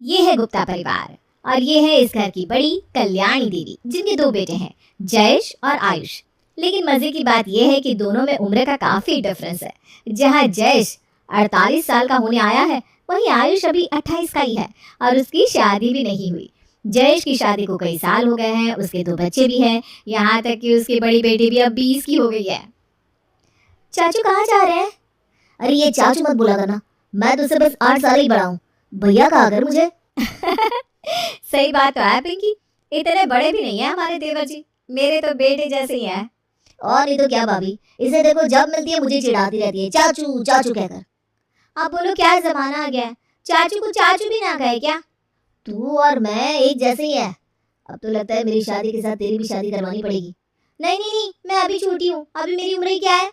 ये है गुप्ता परिवार और ये है इस घर की बड़ी कल्याणी देवी, जिनके दो बेटे हैं, जयेश और आयुष। लेकिन मजे की बात यह है कि दोनों में उम्र का काफी डिफरेंस है। जहाँ जयेश 48 साल का होने आया है, वहीं आयुष अभी 28 का ही है और उसकी शादी भी नहीं हुई। जयेश की शादी को कई साल हो गए हैं, उसके दो बच्चे भी हैं, यहाँ तक कि उसकी बड़ी बेटी भी अब 20 की हो गई है। चाचू कहाँ जा रहे हैं? अरे ये चाचू मत बोला करना, मैं तुझसे बस 8 साल ही बड़ा हूँ। भैया कहा कर मुझे। सही बात तो है पिंकी, इतने बड़े भी नहीं है हमारे देवर जी, मेरे तो बेटे जैसे ही हैं। और नहीं तो क्या भाभी, इसे देखो जब मिलती है मुझे चिढ़ाती रहती है, चाचू चाचू कहकर। अब बोलो क्या जमाना आ गया है, चाचू को चाचू भी ना कहे क्या? तू और मैं एक जैसे ही है। अब तो लगता है मेरी शादी के साथ तेरी भी शादी करवानी पड़ेगी। नहीं नहीं नहीं, मैं अभी छोटी हूँ, अभी मेरी उम्र ही क्या है।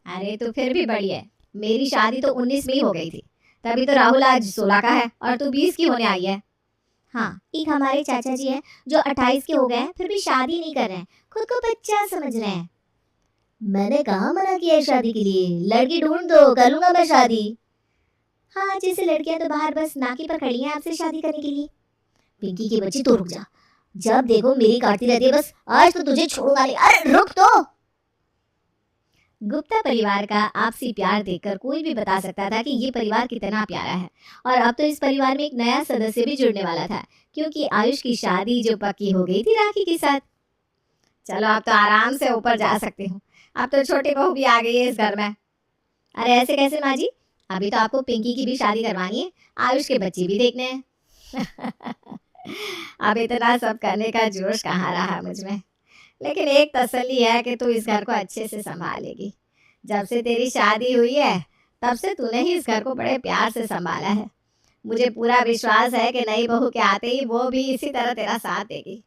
अरे तो फिर भी बड़ी है, मेरी शादी तो 19 में ही हो गई थी, तभी तो राहुल आज 16 का है और तू 20 की होने आई है। हाँ, एक हमारे चाचा जी हैं जो 28 के हो गए हैं, फिर भी शादी नहीं कर रहे हैं, खुद को बच्चा समझ रहे हैं। मैंने कहाँ मना किया है शादी के लिए, लड़की ढूंढ दो, करूंगा मैं शादी। हाँ, जैसे लड़कियां तो बाहर बस नाकी पर खड़ी हैं आपसे शादी करने के लिए। पिंकी की बच्ची तो रुक जा, जब देखो मेरी काटती रहती है बस, आज तो तुझे छोड़ूंगा नहीं। अरे रुक तो। गुप्ता परिवार का आपसी प्यार देखकर कोई भी बता सकता था कि ये परिवार कितना प्यारा है। और अब तो इस परिवार में एक नया सदस्य भी जुड़ने वाला था, क्योंकि आयुष की शादी जो पक्की हो गई थी राखी के साथ। चलो अब तो आराम से ऊपर जा सकती हूँ, अब तो छोटी बहू भी आ गई है इस घर में। अरे ऐसे कैसे माँ जी, अभी तो आपको पिंकी की भी शादी करवानी है, आयुष के बच्चे भी देखने हैं। अब इतना सब करने का जोश कहाँ रहा मुझ में, लेकिन एक तसल्ली है कि तू इस घर को अच्छे से संभालेगी। जब से तेरी शादी हुई है तब से तूने ही इस घर को बड़े प्यार से संभाला है। मुझे पूरा विश्वास है कि नई बहू के आते ही वो भी इसी तरह तेरा साथ देगी।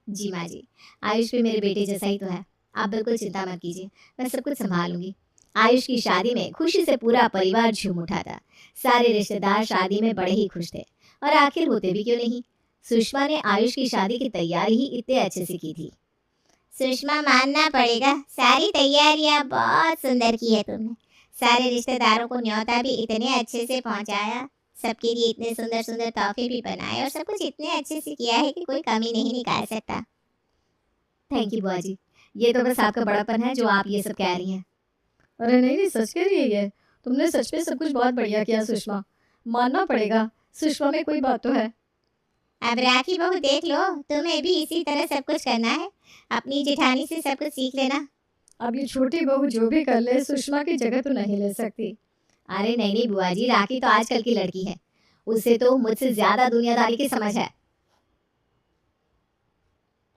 जी माँ जी, आयुष भी मेरे बेटे जैसा ही तो है, आप बिल्कुल चिंता मत कीजिए, मैं सब कुछ संभालूंगी। आयुष की शादी में खुशी से पूरा परिवार झूम उठा था। सारे रिश्तेदार शादी में बड़े ही खुश थे, और आखिर होते भी क्यों नहीं। सुषमा ने आयुष की शादी की तैयारी ही इतने अच्छे से की थी। सुषमा मानना पड़ेगा, सारी तैयारियां बहुत सुंदर की है तुमने। सारे रिश्तेदारों को न्योता भी इतने अच्छे से पहुंचाया, सबके लिए इतने सुंदर सुंदर तोहफे भी बनाए और सब कुछ इतने अच्छे से किया है कि कोई कमी नहीं निकाल सकता। थैंक यू बुआ जी, ये तो बस आपका बड़ापन है जो आप ये सब कह रही हैं। अरे नहीं नहीं, सच कह रही है ये, तुमने सच में सब कुछ बहुत बढ़िया किया सुषमा, मानना पड़ेगा, सुषमा में कोई बात तो है। अब राखी बहू देख लो, तुम्हें भी इसी तरह सब कुछ करना है, अपनी जेठानी से सब कुछ सीख लेना। अब ये छोटी बहू जो भी कर ले, सुषमा की जगह तो नहीं ले सकती। अरे नहीं नहीं बुआ जी, राखी तो आजकल की लड़की है, उसे तो मुझसे ज्यादा दुनियादारी की समझ है।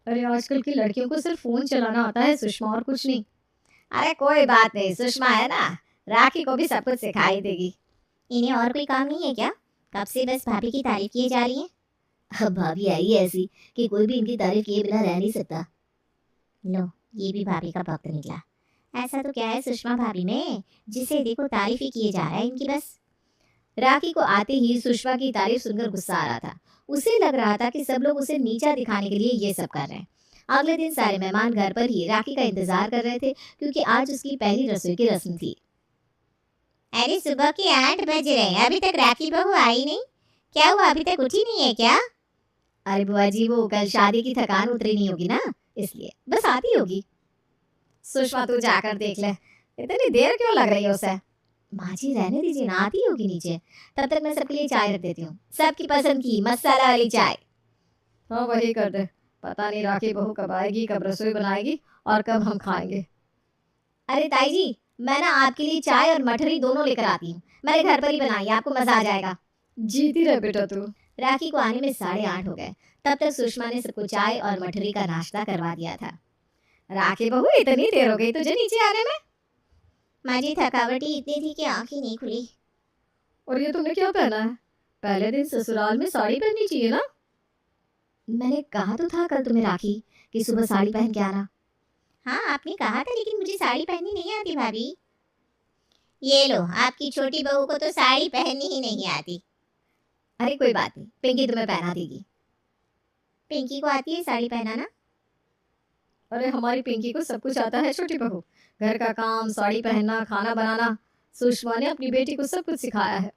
अरे आजकल की लड़कियों को सिर्फ फोन चलाना आता है सुषमा, और कुछ नहीं। अरे कोई बात नहीं, सुषमा है ना, राखी को भी सब कुछ सिखाई देगी। इन्हें और कोई काम नहीं है क्या? कब से बस भाभी की तारीफ किए जा रही हैं। अब भाभी आई है ऐसी कि कोई भी इनकी तारीफ किए बिना रह नहीं सकता। लो, ये भी भाभी का भक्त निकला। ऐसा तो क्या है सुषमा भाभी में, जिसे देखो तारीफ ही किए जा रहा है इनकी बस। राखी को आते ही सुषमा की तारीफ सुनकर गुस्सा आ रहा था। उसे लग रहा था कि सब लोग उसे नीचा दिखाने के लिए ये सब कर रहे हैं। अगले दिन सारे मेहमान घर पर ही राखी का इंतजार कर रहे थे, क्योंकि आज उसकी पहली रसोई की रस्म थी। अरे सुबह के 8 बज रहे हैं, अभी तक राखी बहू आई नहीं, क्या हुआ, अभी तक उठी नहीं है क्या? अरे बुआ जी, वो कल शादी की थकान उतरी नहीं होगी ना, इसलिए बस आती होगी। सुषमा तू जाकर देख ले, इतनी देर क्यों लग रही है उसे? माँ जी रहने दीजिए ना, आती होगी नीचे, तब तक मैं सबके लिए चाय रख देती हूँ, सबकी पसंद की मसाला वाली चाय। हाँ वही कर दे, पता नहीं राखी बहू कब आएगी, कब रसोई बनाएगी और कब हम खाएंगे। अरे ताई जी, मैं ना आपके लिए चाय और मठरी दोनों लेकर आती हूँ, मैंने घर पर ही बनाई है, आपको मजा आ जाएगा। जीती रहे बेटा तू। राखी को आने में 8:30 हो गए, तब तक सुषमा ने सबको चाय और मठरी का नाश्ता करवा दिया था। राखी बहू, इतनी देर हो गई तुझे नीचे आने में? माँ जी थकावट ही इतनी थी कि आंख ही नहीं खुली। और ये तुमने क्या पहना है? पहले दिन ससुराल में साड़ी पहननी चाहिए ना। मैंने कहा तो था कल तुम्हें राखी कि सुबह साड़ी पहन के आना। हाँ आपने कहा था, लेकिन मुझे साड़ी पहननी नहीं आती भाभी। ये लो, आपकी छोटी बहू को तो साड़ी पहननी ही नहीं आती। अरे कोई बात नहीं, पिंकी तुम्हें पहना देगी। पिंकी को आती है साड़ी पहनाना? अरे हमारी पिंकी को सब कुछ आता है छोटी बहू, घर का काम, साड़ी पहनना, खाना बनाना, सुषमा ने अपनी बेटी को सब कुछ सिखाया है।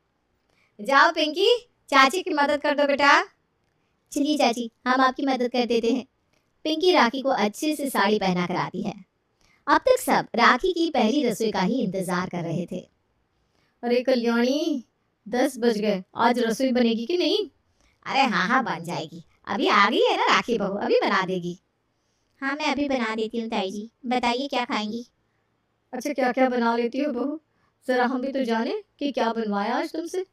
जाओ पिंकी, चाची की मदद कर दो बेटा। चलिए चाची, हम आपकी मदद कर देते हैं। पिंकी राखी को अच्छे से साड़ी पहना कर आती है। अब तक सब राखी की पहली रसोई का ही इंतजार कर रहे थे। अरे कल्याणी, 10 बज गए, आज रसोई बनेगी कि नहीं? अरे हाँ हाँ, बन जाएगी, अभी आ गई है ना राखी बहू, अभी बना देगी। हाँ, मैं अभी बना देती हूँ ताई जी। बताइए क्या खाएंगी? अच्छा, क्या क्या बना लेती हो बहू? जरा हम भी तो जाने कि क्या बनवाया आज तुमसे।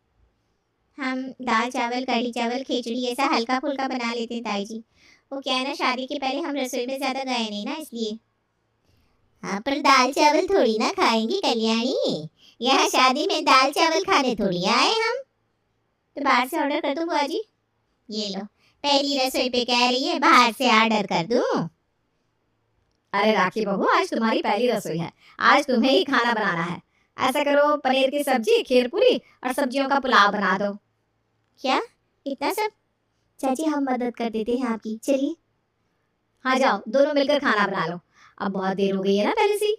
हम दाल चावल, कढ़ी चावल, खिचड़ी ऐसा हल्का फुल्का बना लेते हैं ताई जी। वो क्या है ना, शादी के पहले हम रसोई में ज्यादा गए नहीं ना, इसलिए। हाँ, पर दाल चावल थोड़ी ना खाएंगी कल्याणी, यहाँ शादी में दाल चावल खाने थोड़ी आए हम। तो बाहर से ऑर्डर कर दूं बुआ जी? ये लो, पहली रसोई पे कह रही है बाहर से ऑर्डर कर दूं। अरे राखी बहू, आज तुम्हारी पहली रसोई है, आज तुम्हें ही खाना बनाना है। ऐसा करो, पनीर की सब्जी, खीर पूरी और सब्जियों का पुलाव बना दो। क्या इतना सब? चाची हम मदद कर देते हैं आपकी, चलिए। हाँ जाओ, दोनों मिलकर खाना बना लो, अब बहुत देर हो गई है ना पहले से।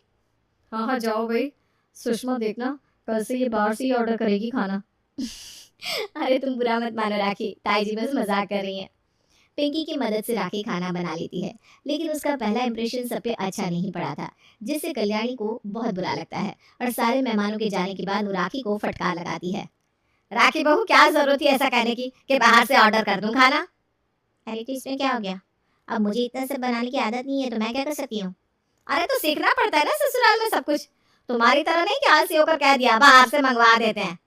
हाँ हाँ जाओ भाई। सुषमा देखना, कल से ये बाहर से ही ऑर्डर करेगी खाना। अरे तुम बुरा मत मानो राखी, ताई जी बस मजाक कर रही हैं। पिंकी की मदद से राखी खाना बना लेती है, लेकिन उसका पहला इंप्रेशन सब पे अच्छा नहीं पड़ा था, जिससे कल्याणी को बहुत बुरा लगता है और सारे मेहमानों के जाने के बाद वो राखी को फटकार लगाती है। राखी बहू, क्या जरूरत थी ऐसा कहने की कि बाहर से ऑर्डर कर दूं खाना? अरे तो इसमें क्या हो गया? अब मुझे इतना सब बनाने की आदत नहीं है, तो मैं क्या कर सकती हूँ? अरे तो सीखना पड़ता है ना ससुराल में सब कुछ, तुम्हारी तरह नहीं कि आलसी होकर कह दिया बाहर से मंगवा देते हैं।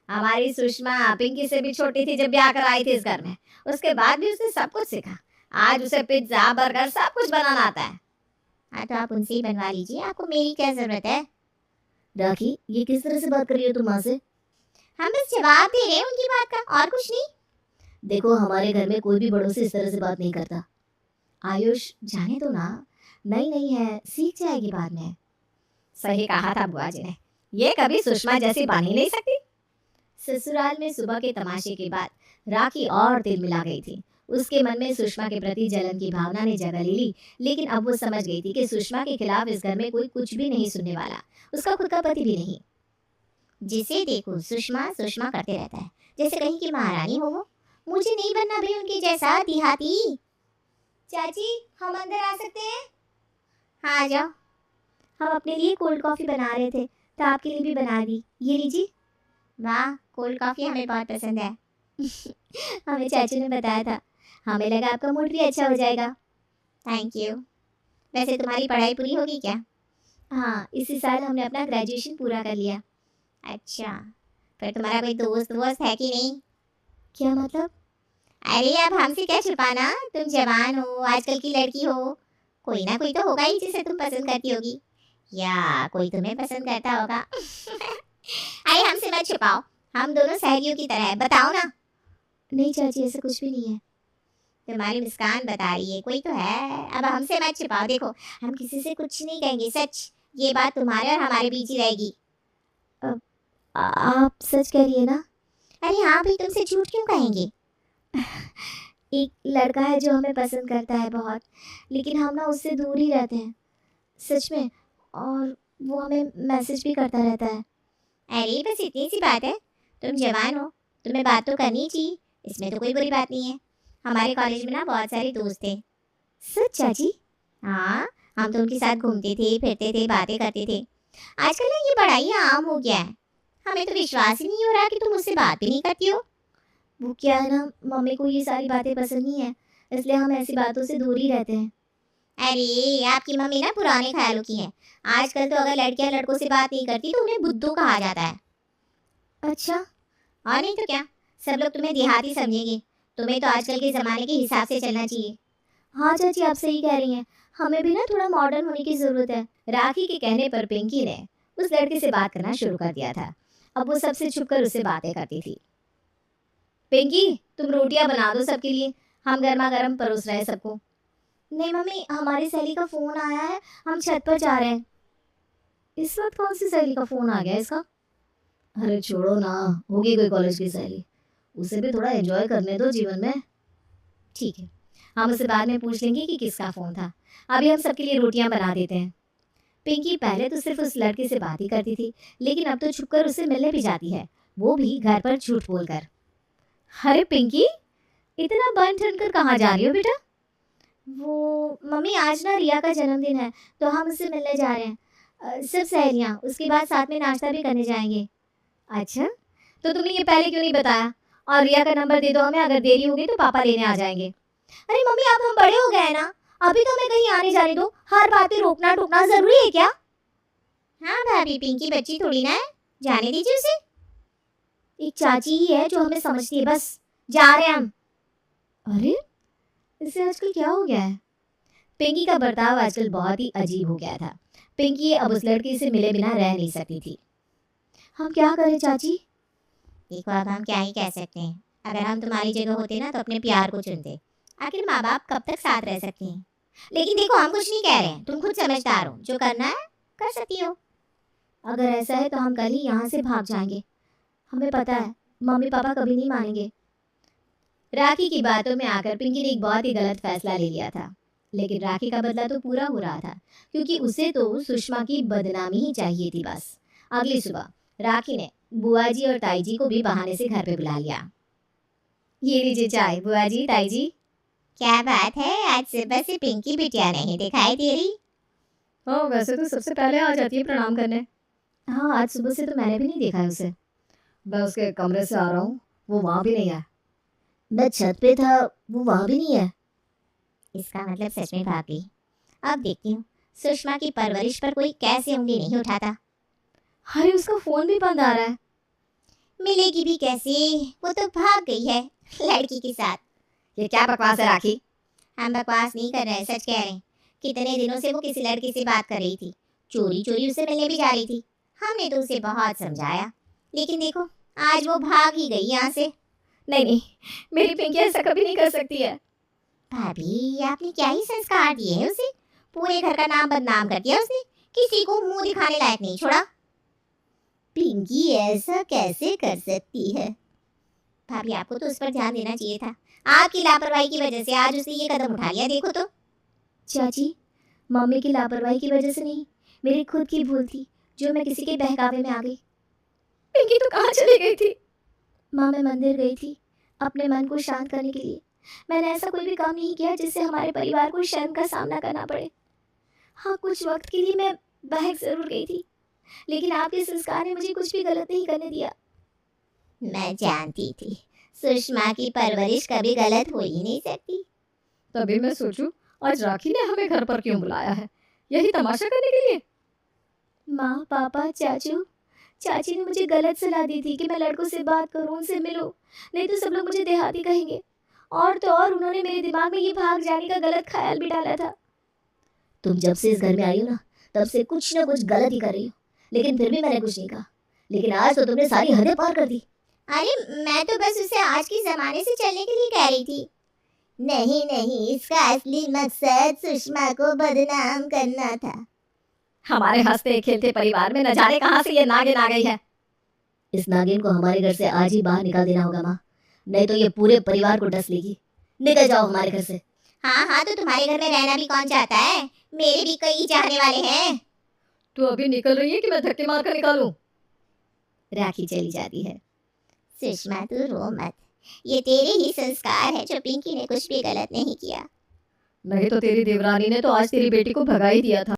हमारी सुषमा पिंकी से भी छोटी थी जब ब्याह कर आई थी इस घर में, उसके बाद भी उसने सब कुछ सीखा। आज उसे पिज्जा बर्गर सब कुछ बनाना आता है। हाँ तो आप उनसे ही बनवा लीजिए, आपको मेरी क्या जरूरत है? राखी, ये किस तरह से बात कर रही हो तुम माँ से? हम बस जवाब दे रहे हैं उनकी बात का, और कुछ नहीं। देखो, हमारे घर में कोई भी बड़ों से इस तरह से बात नहीं करता। आयुष जाने दो ना, नई नई है, सीख जाएगी बाद में। सही कहा था बुआ जी ने, ये कभी सुषमा जैसी बन ही नहीं सकती। ससुराल में सुबह के तमाशे के बाद राखी और तिल मिला गई थी। उसके मन में सुषमा के प्रति जलन की भावना ने जगह ले ली, लेकिन अब वो समझ गई थी कि सुषमा के खिलाफ इस घर में कोई कुछ भी नहीं सुनने वाला, उसका खुद का पति भी नहीं। जिसे देखो सुषमा सुषमा करते रहता है, जैसे कहीं की महारानी हो वो। मुझे नहीं बनना भाई उनके जैसा देहाती। चाची, हम अंदर आ सकते हैं? हाँ आ जाओ। हम अपने लिए कोल्ड कॉफी बना रहे थे, तो आपके लिए भी बना दी, ये लीजिए। वाह, कोल्ड कॉफी हमें बहुत पसंद है। हमें चाचू ने बताया था, हमें लगा आपका मूड भी अच्छा हो जाएगा। Thank you. वैसे तुम्हारी पढ़ाई पूरी होगी क्या? हाँ, इसी साल हमने अपना ग्रेजुएशन पूरा कर लिया। अच्छा, फिर तुम्हारा कोई दोस्त वोस्त है कि नहीं? क्या मतलब? अरे अब हमसे क्या छुपाना, तुम जवान हो, आजकल की लड़की हो, कोई ना कोई तो होगा ही जिसे तुम पसंद करती होगी, या कोई तुम्हें पसंद करता होगा। अरे हमसे मत छुपाओ, हम दोनों सहेलियों की तरह है, बताओ ना। नहीं चाची, ऐसा कुछ भी नहीं है। तुम्हारी मुस्कान बता रही है कोई तो है, अब हमसे मत छुपाओ। देखो, हम किसी से कुछ नहीं कहेंगे, सच, ये बात तुम्हारे और हमारे बीच ही रहेगी। आप सच कह रही है ना? अरे हाँ भाई, तुमसे झूठ क्यों कहेंगे? एक लड़का है जो हमें पसंद करता है बहुत, लेकिन हम ना उससे दूर ही रहते हैं, सच में, और वो हमें मैसेज भी करता रहता है। अरे बस इतनी सी बात है, तुम जवान हो, तुम्हें बात तो करनी चाहिए, इसमें तो कोई बुरी बात नहीं है। हमारे कॉलेज में ना बहुत सारे दोस्त थे। सच चाची? हाँ, हम तो उनके साथ घूमते थे, फिरते थे, बातें करते थे। आजकल ना ये बड़ा ही आम हो गया है, हमें तो विश्वास ही नहीं हो रहा कि तुम मुझसे बात भी नहीं करती हो। वो क्या है ना, मम्मी को ये सारी बातें पसंद नहीं है, इसलिए हम ऐसी बातों से दूर ही रहते हैं। अरे आपकी मम्मी ना पुराने ख्यालों की है, आजकल तो अगर लड़कियां लड़कों से बात नहीं करती तो उन्हें बुद्धू कहा जाता है। अच्छा, और नहीं तो क्या, सब लोग तुम्हें देहाती समझेंगे, तुम्हें तो आजकल के ज़माने के हिसाब से चलना चाहिए। हाँ चाची, आप सही कह रही हैं, हमें भी ना थोड़ा मॉडर्न होने की ज़रूरत है। राखी के कहने पर पिंकी ने उस लड़के से बात करना शुरू कर दिया था। अब वो सबसे छुपकर उससे बातें करती थी। पिंकी, तुम रोटियां बना दो सबके लिए, हम गर्मा गर्म परोस रहे हैं सबको। नहीं मम्मी, हमारी सहेली का फ़ोन आया है, हम छत पर जा रहे हैं। इस वक्त कौन सी सहेली का फ़ोन आ गया इसका? अरे छोड़ो ना, होगी कोई कॉलेज की सहेली, उसे भी थोड़ा एंजॉय करने दो जीवन में। ठीक है, हम उससे बाद में पूछ लेंगे कि किसका फ़ोन था, अभी हम सबके लिए रोटियां बना देते हैं। पिंकी पहले तो सिर्फ उस लड़के से बात ही करती थी, लेकिन अब तो छुपकर उससे मिलने भी जाती है, वो भी घर पर झूठ बोलकर। अरे पिंकी, इतना बन ठन कर कहाँ जा रही हो बेटा? वो मम्मी, आज ना रिया का जन्मदिन है तो हम उससे मिलने जा रहे हैं। सब सहेलियाँ, उसके बाद साथ में नाश्ता भी करने जाएंगे। अच्छा, तो तुमने ये पहले क्यों नहीं बताया? और रिया का नंबर दे दो हमें, अगर देरी होगी तो पापा लेने आ जाएंगे। अरे मम्मी, अब हम बड़े हो गए हैं ना, अभी तो मैं कहीं आने जाने दो, हर बात पे रोकना टोकना जरूरी है क्या? हाँ भाभी, पिंकी बच्ची थोड़ी ना है, जाने दीजिए उसे। एक चाची ही है जो हमें समझती है, बस जा रहे हैं हम। अरे, इसे आजकल क्या हो गया है? पिंकी का बर्ताव आजकल बहुत ही अजीब हो गया था। पिंकी अब उस लड़की से मिले बिना रह नहीं सकती थी। हम क्या करें चाची? देखो, अब हम क्या ही कह सकते हैं। अगर हम तुम्हारी जगह होते ना तो अपने प्यार को चुनते। आखिर माँ बाप कब तक साथ रह सकते हैं। लेकिन देखो, हम कुछ नहीं कह रहे हैं, तुम खुद समझदार हो, जो करना है कर सकती हो। अगर ऐसा है तो हम कल ही यहाँ से भाग जाएंगे। हमें पता है मम्मी पापा कभी नहीं मानेंगे। राखी की बातों में आकर पिंकी ने एक बहुत ही गलत फैसला ले लिया था। लेकिन राखी का बदला तो पूरा हो रहा था, क्योंकि उसे तो सुषमा की बदनामी ही चाहिए थी बस। अगली सुबह राखी ने बुआ जी और ताई जी को भी बहाने से घर पे बुला लिया। ये लीजिए चाय बुआ जी, ताई जी। क्या बात है, आज सुबह से पिंकी बिटिया नहीं दिखाई दे रही। हाँ, वैसे तो सबसे पहले आ जाती है प्रणाम करने। हाँ, आज सुबह से तो मैंने भी नहीं देखा है उसे। मैं उसके कमरे से आ रहा हूँ, वो वहाँ भी नहीं है। मैं छत पे था, वो वहाँ भी नहीं है। इसका मतलब सच में भाग गई। अब देखती हूँ सुषमा की परवरिश पर कोई कैसे उंगली नहीं उठाता। अरे, उसका फोन भी बंद आ रहा है। मिलेगी भी कैसे, वो तो भाग गई है लड़की के साथ। ये क्या बकवास है राखी? हम बकवास नहीं कर रहे, सच कह रहे हैं। कितने दिनों से वो किसी लड़के से बात कर रही थी, चोरी चोरी उससे मिलने भी जा रही थी। हमने तो उसे बहुत समझाया, लेकिन देखो आज वो भाग ही गई यहाँ से। नहीं नहीं, मेरी पिंकी ऐसा कभी नहीं कर सकती है। भाभी, आपने क्या ही संस्कार दिए हैं उसे। पूरे घर का नाम बदनाम कर दिया उसने, किसी को मुंह दिखाने लायक नहीं छोड़ा। पिंकी ऐसा कैसे कर सकती है? भाभी, आपको तो उस पर ध्यान देना चाहिए था। आपकी लापरवाही की वजह से आज उसने ये कदम उठा लिया, देखो तो। चाची, मम्मी की लापरवाही की वजह से नहीं, मेरी खुद की भूल थी जो मैं किसी के बहकावे में आ गई। पिंकी तो कहाँ चली गई थी? माँ, मैं मंदिर गई थी अपने मन को शांत करने के लिए। मैंने ऐसा कोई भी काम नहीं किया जिससे हमारे परिवार को शर्म का सामना करना पड़े। हाँ, कुछ वक्त के लिए मैं बहक जरूर गई थी, लेकिन आपके संस्कार ने मुझे कुछ भी गलत नहीं करने दिया। मैं जानती थी सुषमा की परवरिश कभी गलत हो ही नहीं सकती। तभी मैं सोचूं आज राखी ने हमें घर पर क्यों बुलाया है, यही तमाशा करने के लिए? माँ, पापा, चाचू, चाची ने मुझे गलत सलाह दी थी कि मैं लड़कों से बात करूं, उनसे मिलूं, नहीं तो सब लोग मुझे देहाती कहेंगे। और तो और उन्होंने मेरे दिमाग में ये भाग जाने का गलत ख्याल भी डाला था। तुम जब से इस घर में आई हो ना, तब से कुछ ना कुछ गलत ही कर रही हो, लेकिन फिर भी मैंने कुछ नहीं कहा। लेकिन आज तो तुमने सारी हदें पार कर दी। अरे, मैं तो बस उसे आज के जमाने से चलने के लिए कह रही थी। नहीं नहीं, इसका असली मकसद सुषमा को बदनाम करना था। हमारे हंसते खेलते परिवार में न जाने कहाँ से ये नागिन आ गई है। इस नागिन को हमारे घर से आज ही बाहर निकाल देना होगा माँ, नहीं तो ये पूरे परिवार को डस लेगी। निकल जाओ हमारे घर से। हाँ हाँ, तो तुम्हारे घर में रहना भी कौन चाहता है, मेरे भी कई चाहने वाले हैं। तू अभी निकल रही है कि मैं धक्के मार कर निकालूं? राखी चली जाती है। सुषमा, तू रो मत, ये तेरे ही संस्कार है जो पिंकी ने कुछ भी गलत नहीं किया। नहीं तो तेरी देवरानी ने तो आज तेरी बेटी को भगा ही दिया था।